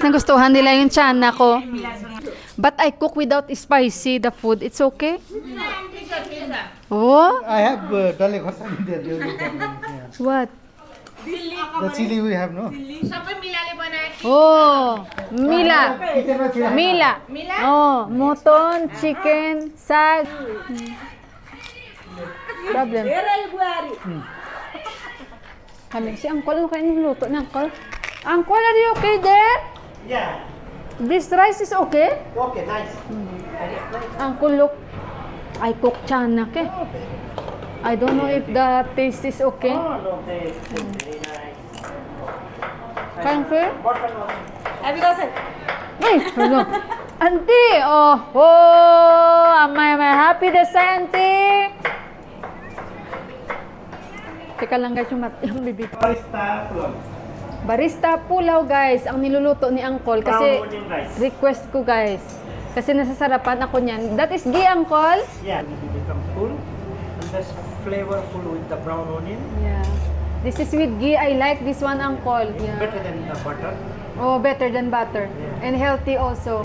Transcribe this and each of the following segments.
Nagustuhan nila yung tiyanak ko. But I cook without spicy the food. It's okay? Oh? I have dale khorsan in there. They will look at me. Yeah. What? The chili we have, no? Oh, Mila. Kitchen mein chili. Mila. Oh, mutton, chicken, sag. Problem. Kami, si Uncle, ano kayo niluto ni Uncle? Uncle, are you okay there? Yeah. This rice is okay? Okay, nice. Uncle, look. I cook tiyanak eh. I don't know if the taste is okay. Oh, no, taste. Very nice. Kaya fair? Have you got it? Ay, ano? Auntie! Oh, am I happy this auntie? Teka lang guys, yung bibig. Barista pulang. Barista pulaw guys, ang niluluto ni Uncle kasi Brown onion rice. request ko guys. Kasi nasasarapan ako niyan. That is ghee, Uncle? Yeah, it will become full. And that's flavorful with the brown onion. Yeah. This is with ghee. I like this one, Uncle. It's Yeah. better than the butter. Oh, better than butter. Yeah. And healthy also.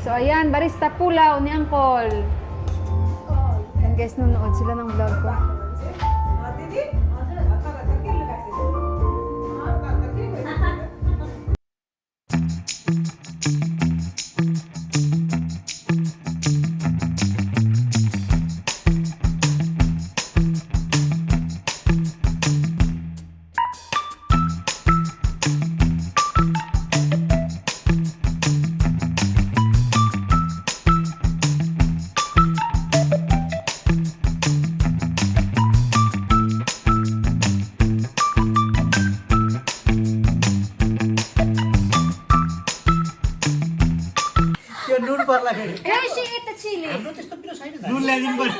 So, ayan, barista pulaw ni Uncle. Ayan guys, nanonood sila ng vlog ko. Your noon par lage. Hey, she eat the chili. Noon laging par.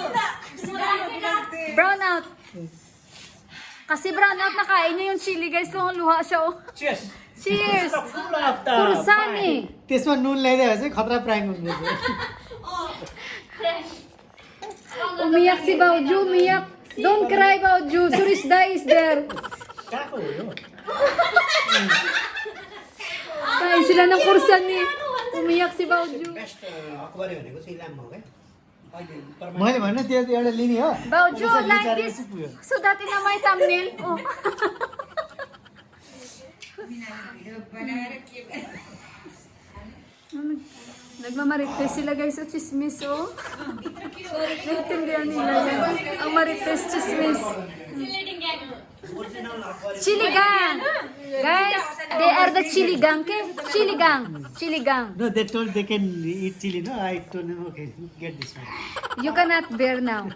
Brown out. Kasi brown out nakain niya yung chili guys. Luha siya oh. Cheers. Cheers! Full of the. Kursani! त्यसमा नुन ल्याइदिए खतरा प्राइङ हुन्छ Umiyak si Baoju, umiyak. Don't cry Baoju, Surisda is there. कहाँको हो यो Kain sila ng kursani. Umiyak si Baoju. Best Akbari भनेको चाहिँ लामो हो क्या मैले भन्ने त्यो एउटा लिने हो Baoju, like this. So dati na may thumbnail. Oh. Nagmamarites sila guys sa chismis oh. Naintindihan nila yan. Ang marites chismis. Chili gang. Guys, they are the chili gang. Okay? Chili gang. Chili gang. No, they told they can eat chili. No, I told them, okay, get this one. You cannot bear now.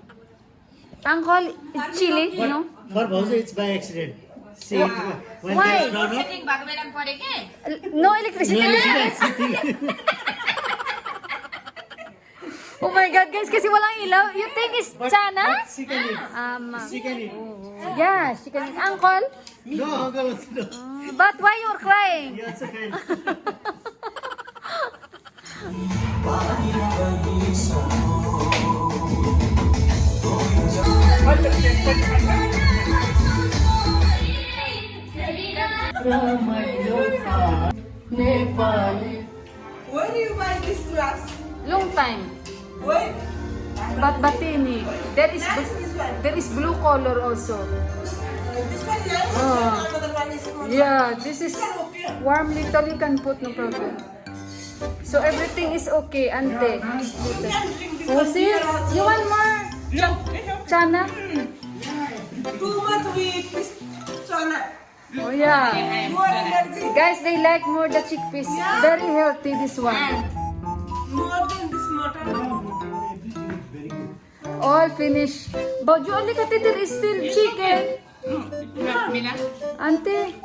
Uncle, it's chili, you know? For Bhauju, it's by accident. See, when Why? there's no, No electricity. Oh my God, guys, kasi walang ilaw. You think it's Chana? she can eat. She can eat. Yeah, she can. Uncle, No, uncle, no. but why you're crying? You also can. Where do you buy this glass? Long time. Where? But batini. There is blue color also. This one nice. Oh. Another one is good. Yeah, this is warm little. You can put no problem. So everything is okay, ante. Oh, see? You want more? Chana? Too much with this chana. Oh yeah. More energy. Guys, they like more the chickpeas. Very healthy this one. More than this mutton. All finished. Baju only kati there is still chicken. Auntie.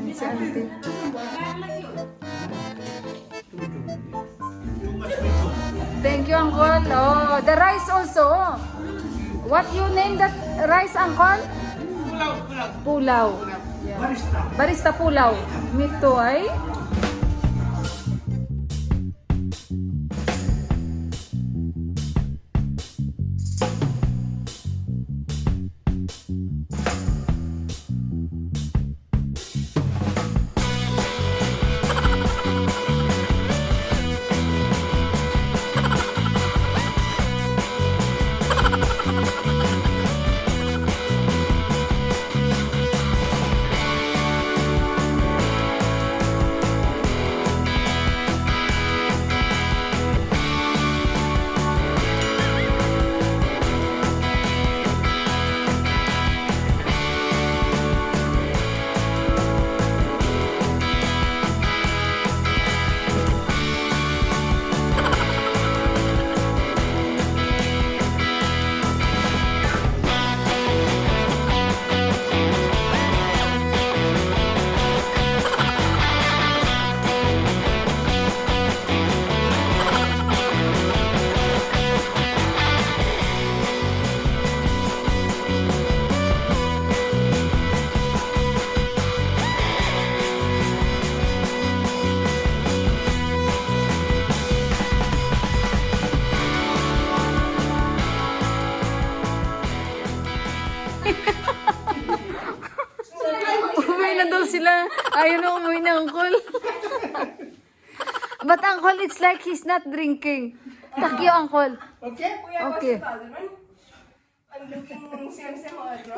Si auntie. Thank you, uncle. Oh, the rice also. What you name that rice, uncle? Pulaw. Yeah. Barista pulaw. Mito ay. Umuwi na daw sila. Ayaw na umuwi na, Uncle. But Uncle, it's like he's not drinking. Takyo, Uncle. Okay? Okay. I'm looking same order.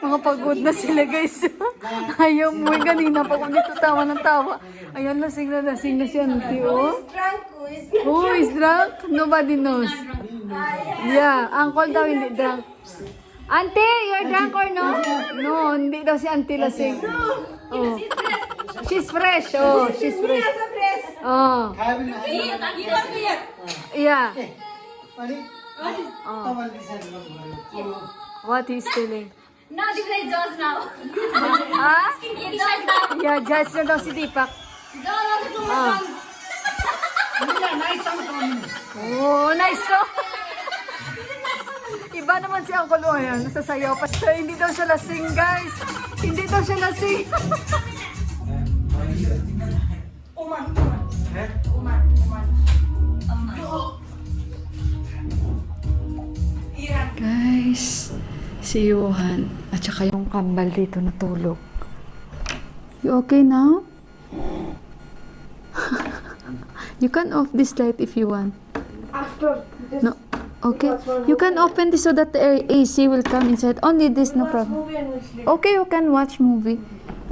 Mga pagod na sila, guys. Ayaw umuwi. Kanina pa kung dito tawa ng tawa. Ayan, lasing na si Auntie, oh. Drunk, who is Who is drunk? Nobody knows. Yeah, Uncle daw hindi drunk. Auntie, you're drunk or no? No, hindi daw si Auntie lasing. Oh. She's fresh. Oh, she's fresh. Nasa press. Oh. Kaya na. Yeah. Pali? Tawal di sa mga. What he's telling. No, this is Jaws now. Ah? It's Jaws now. Yeah, judge na daw si Deepak. Jaws also to my Ah. Oh, nice to. Iba naman si Uncle Oyan. Nasasayaw pa siya. Hindi daw siya lasing, guys. Hindi daw siya lasing. Guys, si Johan at saka yung kambal dito natulog. You okay now? You can off this light if you want. After this No. Okay. You can open this so that the AC will come inside. Only this, no problem. movie and we'll sleep. Okay, you can watch movie.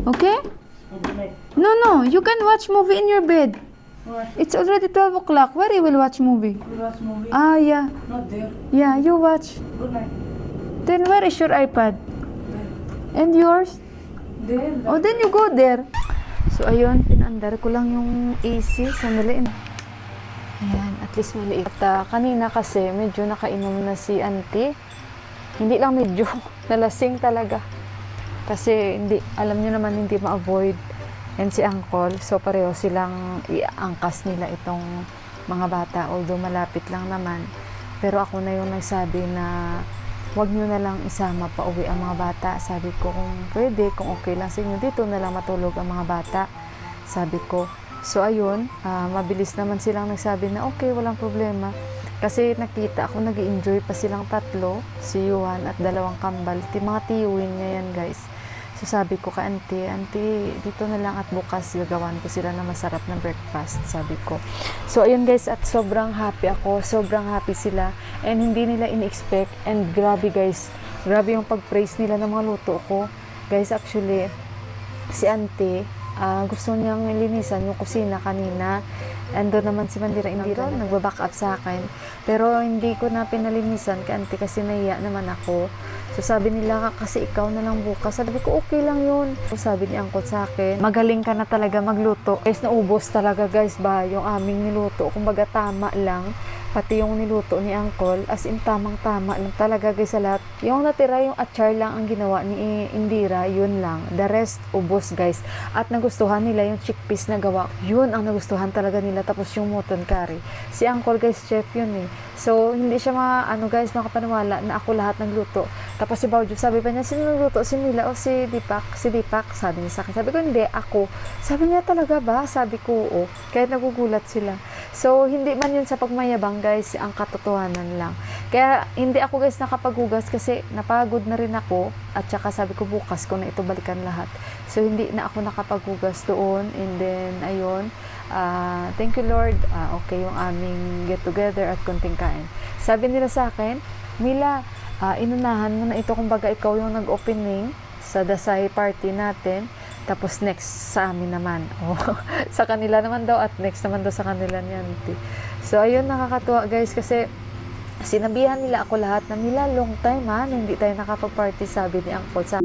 Okay? No. You can watch movie in your bed. What? It's already 12 o'clock. Where you will watch movie? We'll watch movie. Ah, yeah. Not there. Yeah, you watch. Good night. Then where is your iPad? And yours? There. Oh, then you go there. So, ayun, pinandar ko lang yung AC. Sandali. Ayan, at least maliit. At kanina kasi, medyo nakainom na si Auntie. Hindi lang medyo, nalasing talaga. Kasi, hindi, alam niyo naman, hindi ma-avoid. And si Uncle, so pareho silang iangkas nila itong mga bata. Although malapit lang naman. Pero ako na yung nagsabi na wag nyo na lang isama pa uwi ang mga bata. Sabi ko kung pwede, kung okay lang sa inyo, dito na lang matulog ang mga bata. Sabi ko. So ayun, mabilis naman silang nagsabi na okay, walang problema. Kasi nakita ako nag-enjoy pa silang tatlo, si Yuan at dalawang kambal. Mga tiyuin niya yan, guys. So sabi ko kay Auntie, dito na lang at bukas gagawan ko sila na masarap na breakfast, sabi ko. So ayun guys, at sobrang happy ako, sobrang happy sila. And hindi nila in-expect. And grabe guys, grabe yung pag-praise nila ng mga luto ko. Guys, actually, si Auntie, gusto niyang linisan yung kusina kanina. Ando naman si Mandira Indira, nagbaback up sa akin. Pero hindi ko na pinalinisan kay Auntie kasi nahiya naman ako. So sabi nila, kasi ikaw na lang bukas. Sabi ko, okay lang yun. So sabi ni Angkot sa akin, magaling ka na talaga magluto. Guys, naubos talaga guys ba yung aming niluto. Kumbaga tama lang. Pati yung niluto ni Uncle, as in tamang-tama lang talaga guys sa lahat. Yung natira, yung achar lang ang ginawa ni Indira, yun lang. The rest, ubos guys. At nagustuhan nila yung chickpeas na gawa. Yun ang nagustuhan talaga nila. Tapos yung mutton curry. Si Uncle guys, chef yun eh. So, hindi siya makapaniwala na ako lahat nagluto. Tapos si Baujo, sabi pa niya, sino nagluto? Si Mila o si Deepak? Si Deepak, sabi niya sa akin. Sabi ko, hindi, ako. Sabi niya, talaga ba? Sabi ko, oo. Kaya nagugulat sila. So, hindi man yun sa pagmayabang, guys, ang katotohanan lang. Kaya, hindi ako, guys, nakapaghugas kasi napagod na rin ako. At saka sabi ko, bukas ko na ito balikan lahat. So, hindi na ako nakapaghugas doon. And then, ayun. Thank you, Lord. Okay yung aming get together at konting kain. Sabi nila sa akin, Mila, inunahan mo na ito, kumbaga ikaw yung nag-opening sa Dasai party natin. Tapos next sa amin naman. Sa kanila naman daw at next naman daw sa kanila ni Auntie. So ayun, nakakatuwa guys kasi sinabihan nila ako lahat na Mila, long time na hindi tayo nakapag-party, sabi ni Uncle sa